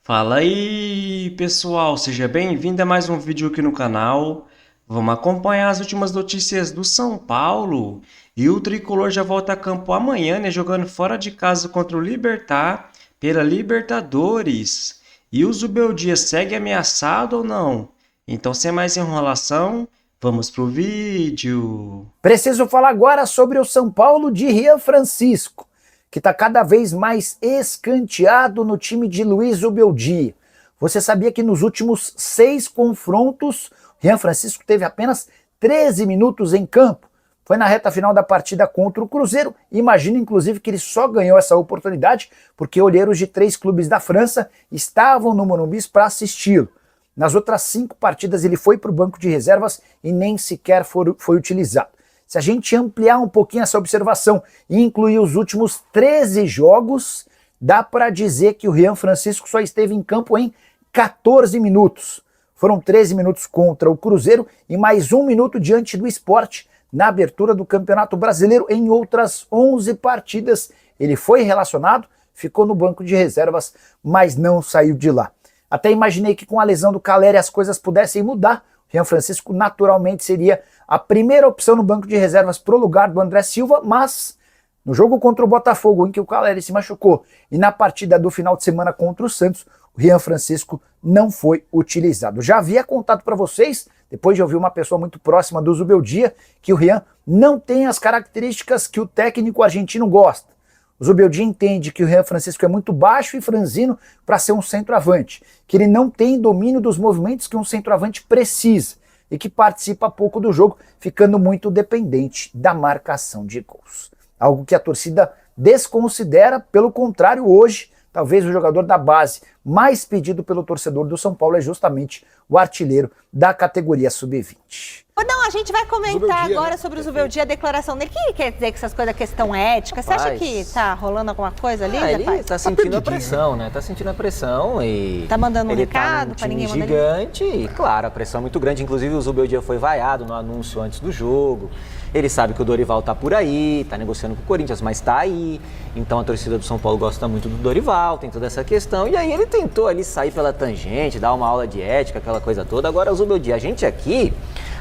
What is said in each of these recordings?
Fala aí, pessoal, seja bem-vindo a mais um vídeo aqui no canal. Vamos acompanhar as últimas notícias do São Paulo. E o Tricolor já volta a campo amanhã, né, jogando fora de casa contra o Libertad pela Libertadores. E o Zubeldia segue ameaçado ou não? Então, sem mais enrolação, vamos pro vídeo. Preciso falar agora sobre o São Paulo de Rian Francisco, que está cada vez mais escanteado no time de Luiz Zubeldia. Você sabia que nos últimos 6 confrontos, Rian Francisco teve apenas 13 minutos em campo? Foi na reta final da partida contra o Cruzeiro. Imagino, inclusive, que ele só ganhou essa oportunidade porque olheiros de 3 clubes da França estavam no Morumbi para assisti-lo. Nas outras 5 partidas ele foi para o banco de reservas e nem sequer foi utilizado. Se a gente ampliar um pouquinho essa observação e incluir os últimos 13 jogos, dá para dizer que o Rian Francisco só esteve em campo em 14 minutos. Foram 13 minutos contra o Cruzeiro e mais 1 minuto diante do Sport na abertura do Campeonato Brasileiro. Em outras 11 partidas ele foi relacionado, ficou no banco de reservas, mas não saiu de lá. Até imaginei que com a lesão do Caleri as coisas pudessem mudar. Rian Francisco naturalmente seria a primeira opção no banco de reservas para o lugar do André Silva, mas no jogo contra o Botafogo, em que o Caleri se machucou, e na partida do final de semana contra o Santos, o Rian Francisco não foi utilizado. Já havia contado para vocês, depois de ouvir uma pessoa muito próxima do Zubeldia, que o Rian não tem as características que o técnico argentino gosta. O Zubeldia entende que o Rian Francisco é muito baixo e franzino para ser um centroavante, que ele não tem domínio dos movimentos que um centroavante precisa e que participa pouco do jogo, ficando muito dependente da marcação de gols. Algo que a torcida desconsidera, pelo contrário, hoje, talvez o jogador da base mais pedido pelo torcedor do São Paulo é justamente o artilheiro da categoria sub-20. Não, a gente vai comentar Zubeldia, agora né? sobre o Zubeldia, a declaração dele. O que quer dizer com essas coisas da questão ética? Você acha que tá rolando alguma coisa ali, Ele rapaz? tá sentindo a pressão, né? Tá sentindo a pressão e... Tá mandando um ele recado tá pra num ninguém time mandar gigante e, claro, a pressão é muito grande. Inclusive, o Zubeldia foi vaiado no anúncio antes do jogo. Ele sabe que o Dorival tá por aí, tá negociando com o Corinthians, mas tá aí. Então, a torcida do São Paulo gosta muito do Dorival, tem toda essa questão. E aí, ele tentou ali sair pela tangente, dar uma aula de ética, aquela coisa toda. Agora, o Zubeldia, a gente aqui...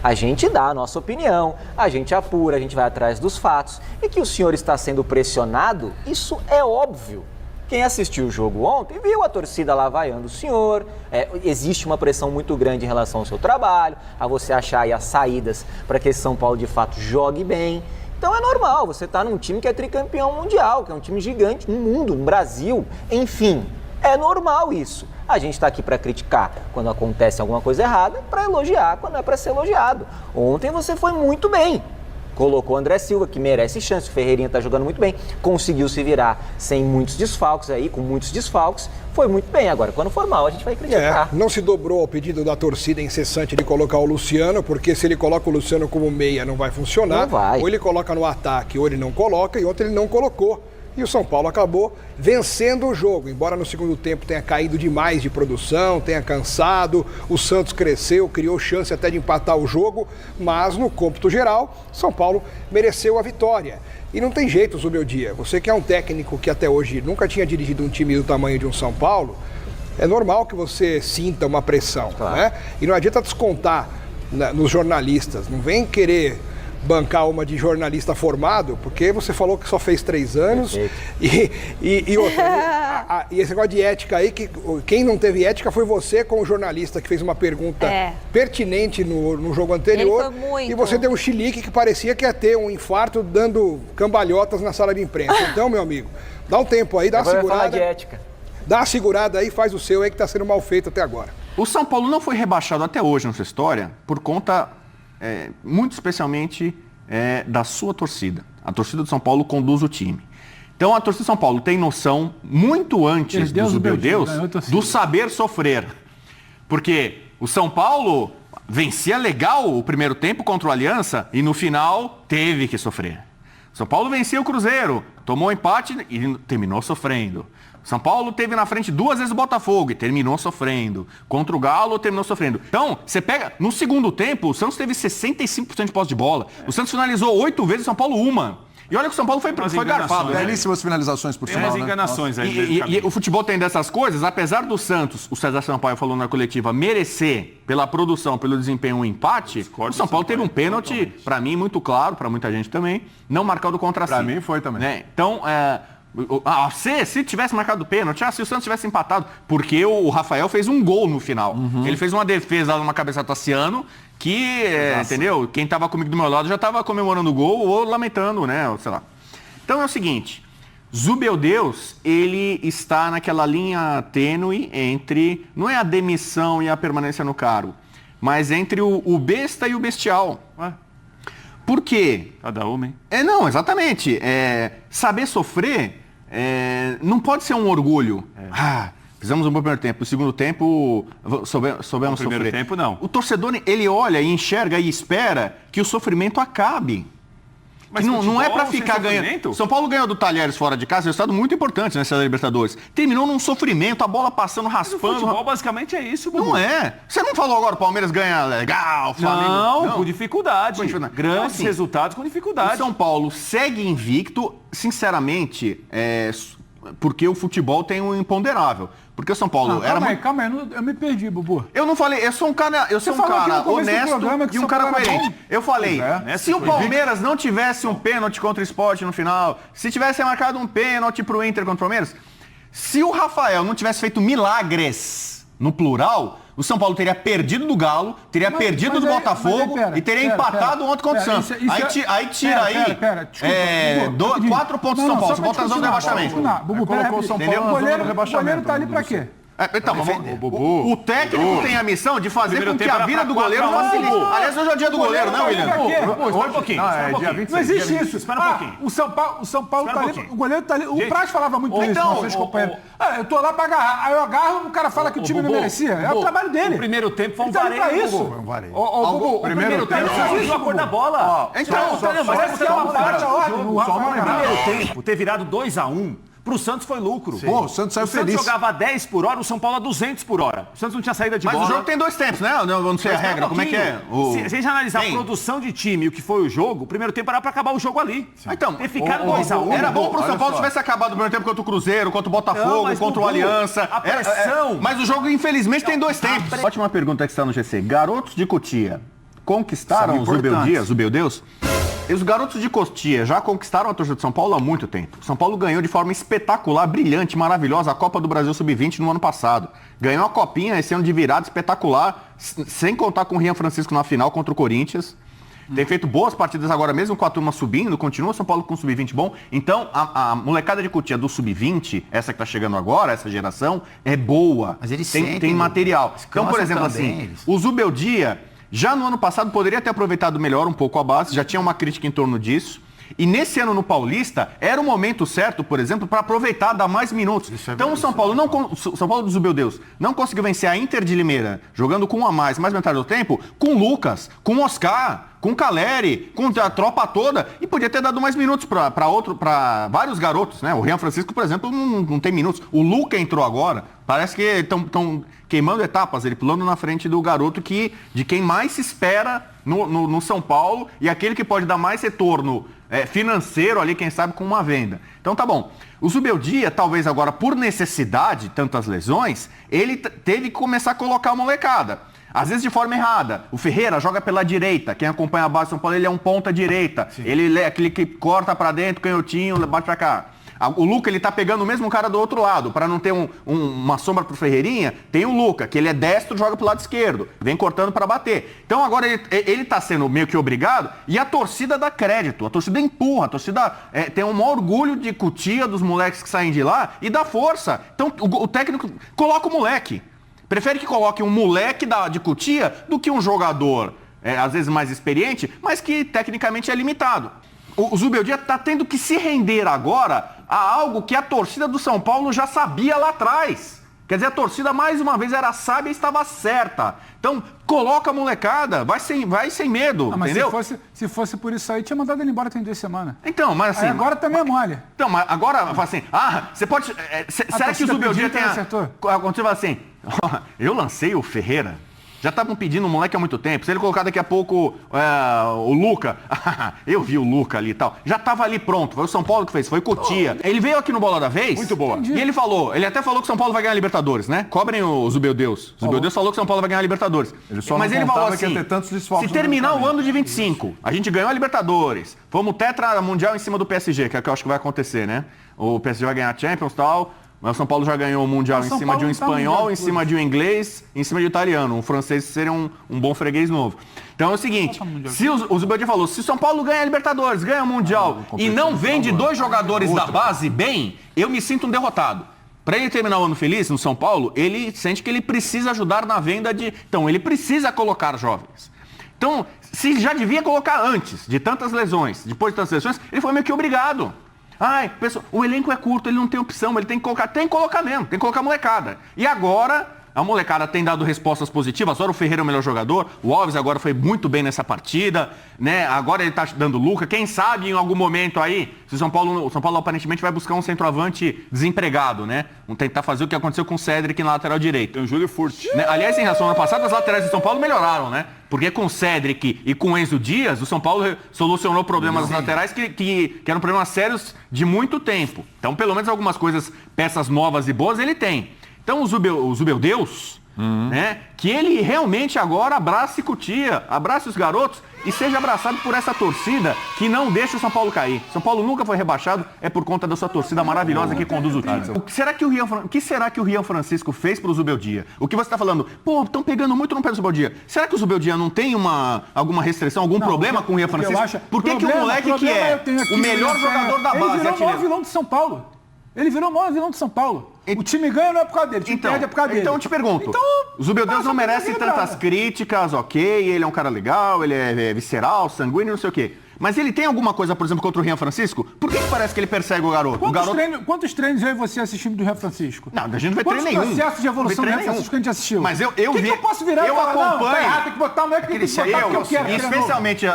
A gente dá a nossa opinião, a gente apura, a gente vai atrás dos fatos. E que o senhor está sendo pressionado, isso é óbvio. Quem assistiu o jogo ontem viu a torcida lá vaiando o senhor. Existe uma pressão muito grande em relação ao seu trabalho, a você achar aí as saídas para que esse São Paulo de fato jogue bem. Então é normal, você está num time que é tricampeão mundial, que é um time gigante no mundo, no Brasil, enfim. É normal isso. A gente está aqui para criticar quando acontece alguma coisa errada, para elogiar quando é para ser elogiado. Ontem você foi muito bem. Colocou o André Silva, que merece chance, o Ferreirinha está jogando muito bem, conseguiu se virar sem muitos desfalques aí, com muitos desfalques, foi muito bem. Agora, quando for mal, a gente vai criticar. Não se dobrou ao pedido da torcida incessante de colocar o Luciano, porque se ele coloca o Luciano como meia não vai funcionar. Não vai. Ou ele coloca no ataque, ou ele não coloca, e ontem ele não colocou. E o São Paulo acabou vencendo o jogo, embora no segundo tempo tenha caído demais de produção, tenha cansado, o Santos cresceu, criou chance até de empatar o jogo, mas no cômputo geral, São Paulo mereceu a vitória. E não tem jeito, Zubeldia, você que é um técnico que até hoje nunca tinha dirigido um time do tamanho de um São Paulo, é normal que você sinta uma pressão, claro, né? E não adianta descontar nos jornalistas, não vem querer bancar uma de jornalista formado, porque você falou que só fez 3 anos e outra, e esse negócio de ética aí, que quem não teve ética foi você com o jornalista que fez uma pergunta pertinente no jogo anterior. Ele foi muito... E você deu um chilique que parecia que ia ter um infarto dando cambalhotas na sala de imprensa. Então, meu amigo, dá um tempo aí, dá uma segurada. Falar de ética. Dá uma segurada aí, faz o seu aí que tá sendo mal feito até agora. O São Paulo não foi rebaixado até hoje na sua história por conta, muito especialmente, da sua torcida. A torcida do São Paulo conduz o time. Então a torcida do São Paulo tem noção, muito antes do Zubeldeus, do saber sofrer. Porque o São Paulo vencia legal o primeiro tempo contra o Aliança e no final teve que sofrer. O São Paulo vencia o Cruzeiro, tomou empate e terminou sofrendo. São Paulo teve na frente 2 vezes o Botafogo e terminou sofrendo. Contra o Galo, terminou sofrendo. Então, você pega... No segundo tempo, o Santos teve 65% de posse de bola. O Santos finalizou 8 vezes, o São Paulo 1. E olha que o São Paulo foi garfado. Né? Belíssimas finalizações por Tem sinal, umas né? enganações aí. E o futebol tem dessas coisas, apesar do Santos, o César Sampaio falou na coletiva, merecer pela produção, pelo desempenho um empate, o São Paulo teve um pênalti, para mim, muito claro, para muita gente também, não marcado contra si. Pra mim foi também. Né? Então, se tivesse marcado o pênalti, se o Santos tivesse empatado, porque o Rafael fez um gol no final. Ele fez uma defesa numa cabeça do Tassiano, que, entendeu? Quem estava comigo do meu lado já estava comemorando o gol ou lamentando, né? Sei lá. Então é o seguinte, Zubeldeus, ele está naquela linha tênue entre, não é a demissão e a permanência no cargo, mas entre o besta e o bestial. Por quê? Cada uma, hein? Não, exatamente. Saber sofrer não pode ser um orgulho. Fizemos um bom primeiro tempo. O segundo tempo, soubemos sofrer. No primeiro tempo, não. O torcedor, ele olha e enxerga e espera que o sofrimento acabe. Mas não é pra futebol ficar sem ganhando. sofrimento? São Paulo ganhou do Talheres fora de casa, resultado muito importante nessa Libertadores. Terminou num sofrimento, a bola passando, Mas o raspando. futebol basicamente é isso, Bubu. Não é. Você não falou agora o Palmeiras ganha legal, o Flamengo... Não, com dificuldade. Com dificuldade. Grandes Então, assim, resultados com O dificuldade. São Paulo segue invicto, sinceramente, porque o futebol tem um imponderável. Porque o São Paulo era muito... Calma aí, eu me perdi, Bubu. Eu não falei, eu sou um cara falou aqui no começo do honesto programa que e um São cara Paulo era coerente. bom. Eu falei, se o Palmeiras não tivesse um pênalti contra o Sport no final, se tivesse marcado um pênalti pro Inter contra o Palmeiras, se o Rafael não tivesse feito milagres, no plural, o São Paulo teria perdido do Galo, teria perdido do Botafogo e teria empatado ontem contra o Santos. Aí tira aí 4 pontos do São Paulo. São Paulo tá zona de rebaixamento. Bubu, colocou o São Paulo na zona do o rebaixamento, goleiro tá ali pra quê? Então, o técnico tem a missão de fazer com que a vida do goleiro facilite. Aliás, hoje é o dia do goleiro, não, William? Espera um pouquinho. Não existe isso. Espera um pouquinho. O São Paulo tá ali, o goleiro tá ali. O Gente, Praz falava muito isso, nossos companheiros. Eu tô lá pra agarrar. Aí eu agarro, o cara fala que o time não merecia. É o trabalho dele. O primeiro tempo foi um Ele tá ali pra vareio, isso. Bubu. O Primeiro tempo foi a cor da bola. Então, parece que é uma parte a ordem. No primeiro tempo, ter virado 2-1, pro Santos foi lucro. Pô, o Santos saiu feliz. O Santos jogava 10 por hora, o São Paulo a 200 por hora. O Santos não tinha saída de Mas bola. o jogo tem 2 tempos, né? Eu não sei a regra, como é que é? Se a gente analisar a produção de time e o que foi o jogo, o primeiro tempo era pra acabar o jogo ali. Então, ter ficado 2-1. era bom pro São Paulo se tivesse acabado o primeiro tempo contra o Cruzeiro, contra o Botafogo, contra o Aliança. A pressão. Mas o jogo, infelizmente, tem 2 tempos. Ótima pergunta que está no GC. Garotos de Cotia conquistaram os Zubeldeus? Os garotos de Cotia já conquistaram a torcida de São Paulo há muito tempo. São Paulo ganhou de forma espetacular, brilhante, maravilhosa a Copa do Brasil Sub-20 no ano passado. Ganhou a copinha esse ano de virada espetacular, sem contar com o Rian Francisco na final contra o Corinthians. Tem feito boas partidas agora mesmo com a turma subindo, continua São Paulo com o Sub-20 bom. Então, a molecada de Cotia do Sub-20, essa que tá chegando agora, essa geração, é boa. Mas eles tem material. Então, por exemplo, assim, o Zubeldia... Já no ano passado poderia ter aproveitado melhor um pouco a base, já tinha uma crítica em torno disso. E nesse ano no Paulista, era o momento certo, por exemplo, para aproveitar, dar mais minutos. Então o São Paulo do Zubeldeus não conseguiu vencer a Inter de Limeira, jogando com um a mais metade do tempo, com o Lucas, com o Oscar, com o Caleri, com a tropa toda, e podia ter dado mais minutos para vários garotos, né? O Rian Francisco, por exemplo, não tem minutos. O Luca entrou agora, parece que estão queimando etapas, ele pulando na frente do garoto de quem mais se espera no São Paulo e aquele que pode dar mais retorno financeiro ali, quem sabe, com uma venda. Então tá bom. O Zubeldia, talvez agora por necessidade, tantas lesões, ele teve que começar a colocar a molecada. Às vezes de forma errada. O Ferreira joga pela direita. Quem acompanha a base do São Paulo, ele é um ponta direita. Sim. Ele é aquele que corta pra dentro, canhotinho, bate pra cá. O Luca, ele tá pegando o mesmo cara do outro lado. Para não ter uma sombra pro Ferreirinha, tem o Luca, que ele é destro, joga pro lado esquerdo. Vem cortando para bater. Então agora ele tá sendo meio que obrigado e a torcida dá crédito. A torcida empurra. A torcida tem um maior orgulho de Cotia, dos moleques que saem de lá e dá força. Então o técnico coloca o moleque. Prefere que coloque um moleque de Cotia do que um jogador, às vezes mais experiente, mas que tecnicamente é limitado. O Zubeldia está tendo que se render agora a algo que a torcida do São Paulo já sabia lá atrás. Quer dizer, a torcida mais uma vez era sábia e estava certa. Então, coloca a molecada, vai sem medo, mas entendeu? Se fosse por isso aí, tinha mandado ele embora tem 2 semanas. Então, mas assim... Aí agora também é mole. Então, mas agora, assim, você pode... será que o Zubeldia tem... Quando você fala assim, eu lancei o Ferreira, Já estavam pedindo o moleque há muito tempo. Se ele colocar daqui a pouco o Luca, eu vi o Luca ali e tal, já estava ali pronto. Foi o São Paulo que fez, foi Cotia. Ele veio aqui no Bola da Vez. Muito boa. E ele até falou que o São Paulo vai ganhar a Libertadores, né? Cobrem o Zubeldeus. O Zubeldeus falou que o São Paulo vai ganhar a Libertadores. Mas ele falou assim, se terminar o ano de 25, a gente ganhou a Libertadores, fomos tetra mundial em cima do PSG, que é o que eu acho que vai acontecer, né? O PSG vai ganhar a Champions e tal. Mas o São Paulo já ganhou o Mundial em cima de um espanhol, em cima de um inglês, em cima de um italiano. Um francês seria um bom freguês novo. Então é o seguinte, se o Zubeldia falou, se o São Paulo ganha a Libertadores, ganha o Mundial e não vende 2 jogadores da base bem, eu me sinto um derrotado. Para ele terminar o ano feliz no São Paulo, ele sente que ele precisa ajudar na venda de... Então, ele precisa colocar jovens. Então, se já devia colocar antes de tantas lesões, depois de tantas lesões, ele foi meio que obrigado. Ai, pessoal, o elenco é curto, ele não tem opção, ele tem que colocar mesmo, tem que colocar molecada. E agora, a molecada tem dado respostas positivas, agora o Ferreira é o melhor jogador, o Alves agora foi muito bem nessa partida, né? Agora ele tá dando Luca, quem sabe em algum momento aí, se o São Paulo aparentemente vai buscar um centroavante desempregado, né? Vamos tentar fazer o que aconteceu com o Cédric na lateral direita. Tem o Júlio Furt. Né? Aliás, em relação ao ano passado, as laterais do São Paulo melhoraram, né? Porque com o Cédric e com o Enzo Dias, o São Paulo solucionou problemas laterais que eram problemas sérios de muito tempo. Então, pelo menos algumas coisas, peças novas e boas, ele tem. Então, o Zubeldeus, né? Que ele realmente agora abrace Cotia, abrace os garotos e seja abraçado por essa torcida que não deixa o São Paulo cair. São Paulo nunca foi rebaixado, é por conta da sua torcida maravilhosa que conduz o time. O que será que o Rian Francisco fez pro Zubeldia? O que você está falando? Pô, estão pegando muito no pé do Zubeldia. Será que o Zubeldia não tem alguma restrição, algum problema com o Rian Francisco? Por que o moleque que é o melhor jogador da base... Ele virou o maior vilão de São Paulo. Ele virou o maior vilão de São Paulo. O time ganha não é por causa dele, o time perde é por causa dele. Então eu te pergunto, o Zubeldeus não merece tantas críticas, ok, ele é um cara legal, ele é visceral, sanguíneo, não sei o quê. Mas ele tem alguma coisa, por exemplo, contra o Rian Francisco? Por que parece que ele persegue o garoto? Quantos treinos eu e você assistimos do Rian Francisco? Não, a gente não vê treino nenhum. Quantos processos de evolução do Rian Francisco que a gente assistiu? Mas eu vi... que eu posso virar eu acompanho... Tem que botar o moleque que tem que botar porque eu quero. Especialmente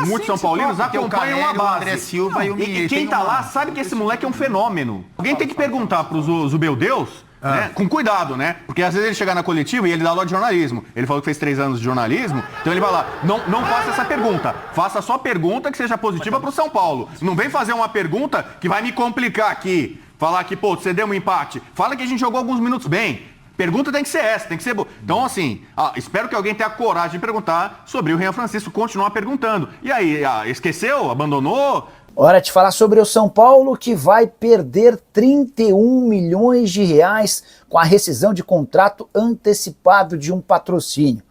muitos São Paulinos acompanham a base. André Silva E quem tá lá sabe que esse moleque é um fenômeno. Alguém tem que perguntar pro Zubeldeus, né? Com cuidado, né? Porque às vezes ele chega na coletiva e ele dá aula de jornalismo. Ele falou que fez 3 anos de jornalismo, então ele vai lá. Não faça essa pergunta. Faça só pergunta que seja positiva pro São Paulo. Não vem fazer uma pergunta que vai me complicar aqui. Falar que, pô, você deu um empate. Fala que a gente jogou alguns minutos bem. Pergunta tem que ser essa, tem que ser boa. Então, assim, espero que alguém tenha coragem de perguntar sobre o Rian Francisco, continuar perguntando. E aí, esqueceu? Abandonou? Hora de falar sobre o São Paulo, que vai perder 31 milhões de reais com a rescisão de contrato antecipado de um patrocínio.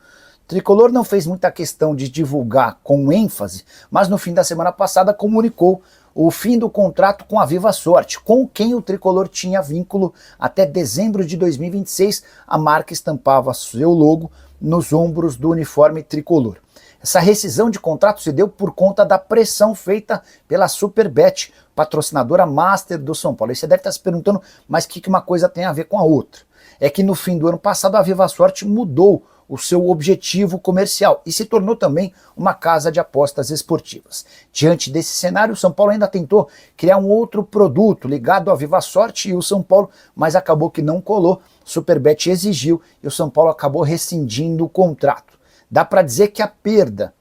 O Tricolor não fez muita questão de divulgar com ênfase, mas no fim da semana passada comunicou o fim do contrato com a Viva Sorte, com quem o Tricolor tinha vínculo até dezembro de 2026. A marca estampava seu logo nos ombros do uniforme tricolor. Essa rescisão de contrato se deu por conta da pressão feita pela Superbet, patrocinadora master do São Paulo. E você deve estar se perguntando, mas o que uma coisa tem a ver com a outra? É que no fim do ano passado a Viva Sorte mudou o seu objetivo comercial e se tornou também uma casa de apostas esportivas. Diante desse cenário, o São Paulo ainda tentou criar um outro produto ligado à Viva Sorte e o São Paulo, mas acabou que não colou. Superbet exigiu e o São Paulo acabou rescindindo o contrato. Dá para dizer que a perda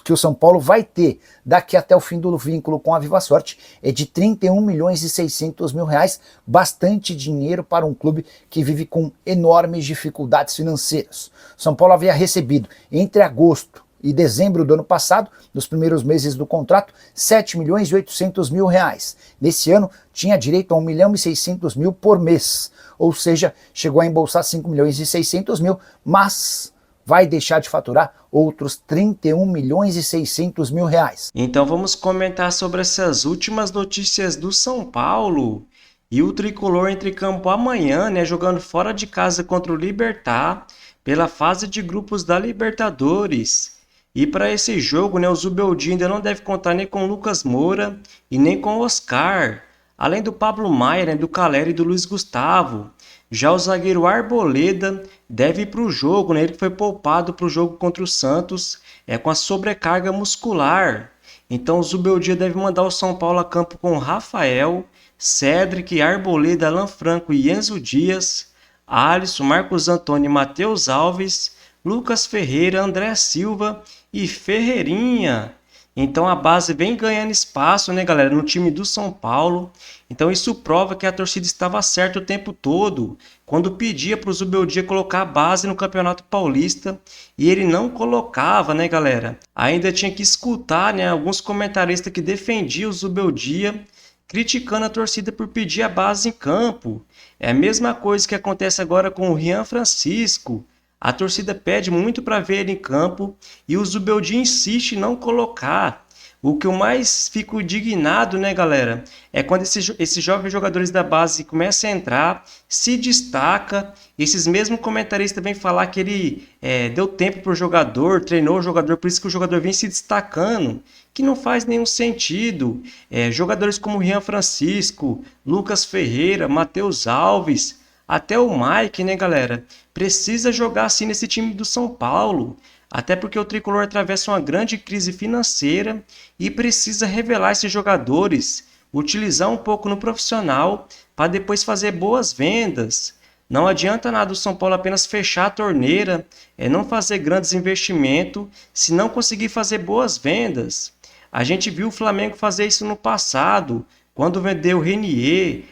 que o São Paulo vai ter daqui até o fim do vínculo com a Viva Sorte é de 31 milhões e 600 mil reais, bastante dinheiro para um clube que vive com enormes dificuldades financeiras. São Paulo havia recebido entre agosto e dezembro do ano passado, nos primeiros meses do contrato, 7 milhões e 800 mil reais. Nesse ano tinha direito a 1 milhão e 600 mil por mês, ou seja, chegou a embolsar 5 milhões e 600 mil, mas vai deixar de faturar outros 31 milhões e 600 mil reais. Então vamos comentar sobre essas últimas notícias do São Paulo. E o Tricolor entra em campo amanhã, né, jogando fora de casa contra o Libertad, pela fase de grupos da Libertadores. E para esse jogo, né, o Zubeldia ainda não deve contar nem com o Lucas Moura e nem com o Oscar. Além do Pablo Maia, né, do Caleri e do Luiz Gustavo. Já o zagueiro Arboleda deve ir para o jogo, né? Ele foi poupado para o jogo contra o Santos com a sobrecarga muscular. Então o Zubeldia deve mandar o São Paulo a campo com Rafael, Cédric, Arboleda, Alan Franco e Enzo Dias, Alisson, Marcos Antônio e Matheus Alves, Lucas Ferreira, André Silva e Ferreirinha. Então a base vem ganhando espaço, né, galera, no time do São Paulo. Então isso prova que a torcida estava certa o tempo todo, quando pedia para o Zubeldia colocar a base no Campeonato Paulista, e ele não colocava, né, galera? Ainda tinha que escutar, né, alguns comentaristas que defendiam o Zubeldia, criticando a torcida por pedir a base em campo. É a mesma coisa que acontece agora com o Rian Francisco. A torcida pede muito para ver ele em campo e o Zubeldia insiste em não colocar. O que eu mais fico indignado, né, galera, é quando esses jovens jogadores da base começam a entrar, se destaca, esses mesmos comentaristas vêm falar que ele deu tempo para o jogador, treinou o jogador, por isso que o jogador vem se destacando, que não faz nenhum sentido. Jogadores como Rian Francisco, Lucas Ferreira, Matheus Alves, até o Mike, né, galera, precisa jogar assim nesse time do São Paulo. Até porque o Tricolor atravessa uma grande crise financeira e precisa revelar esses jogadores, utilizar um pouco no profissional para depois fazer boas vendas. Não adianta nada o São Paulo apenas fechar a torneira, não fazer grandes investimentos, se não conseguir fazer boas vendas. A gente viu o Flamengo fazer isso no passado, quando vendeu Renier,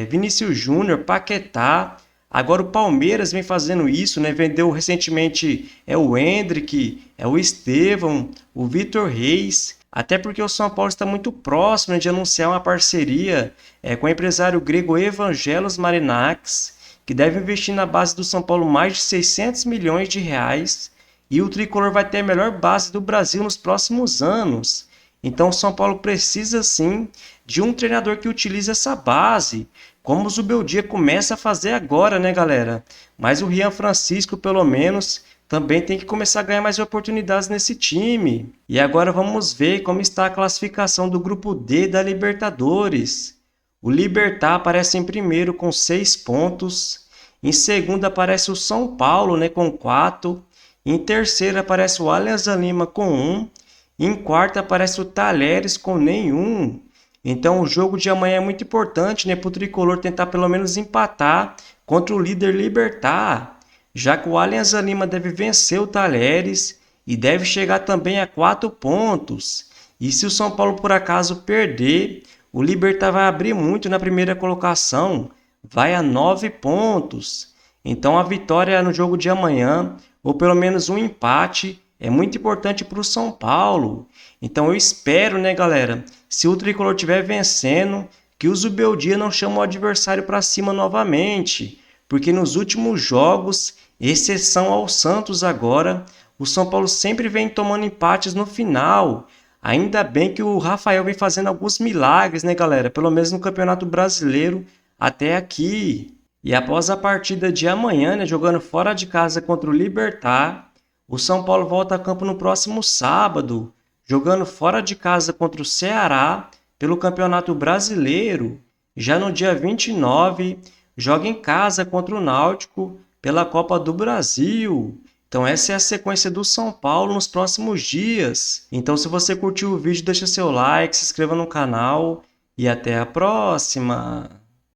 Vinícius Júnior, Paquetá. Agora o Palmeiras vem fazendo isso, né? Vendeu recentemente o Endrick, o Estevão, o Vitor Reis. Até porque o São Paulo está muito próximo, né, de anunciar uma parceria com o empresário grego Evangelos Marinakis, que deve investir na base do São Paulo mais de 600 milhões de reais. E o Tricolor vai ter a melhor base do Brasil nos próximos anos. Então o São Paulo precisa sim de um treinador que utilize essa base, como o Zubeldia começa a fazer agora, né, galera? Mas o Rian Francisco, pelo menos, também tem que começar a ganhar mais oportunidades nesse time. E agora vamos ver como está a classificação do grupo D da Libertadores. O Libertad aparece em primeiro com 6 pontos. Em segundo aparece o São Paulo, né, com 4. Em terceiro aparece o Alianza Lima com 1. Em quarto aparece o Talheres com nenhum. Então o jogo de amanhã é muito importante, né, para o Tricolor tentar pelo menos empatar contra o líder Libertad, já que o Alianza Lima deve vencer o Talheres e deve chegar também a 4 pontos. E se o São Paulo por acaso perder, o Libertad vai abrir muito na primeira colocação, vai a 9 pontos. Então a vitória no jogo de amanhã, ou pelo menos um empate, é muito importante para o São Paulo. Então eu espero, né, galera, se o Tricolor estiver vencendo, que o Zubeldia não chame o adversário para cima novamente. Porque nos últimos jogos, exceção ao Santos agora, o São Paulo sempre vem tomando empates no final. Ainda bem que o Rafael vem fazendo alguns milagres, né, galera? Pelo menos no Campeonato Brasileiro até aqui. E após a partida de amanhã, né, jogando fora de casa contra o Libertad, o São Paulo volta a campo no próximo sábado, jogando fora de casa contra o Ceará pelo Campeonato Brasileiro. Já no dia 29, joga em casa contra o Náutico pela Copa do Brasil. Então essa é a sequência do São Paulo nos próximos dias. Então se você curtiu o vídeo, deixa seu like, se inscreva no canal e até a próxima!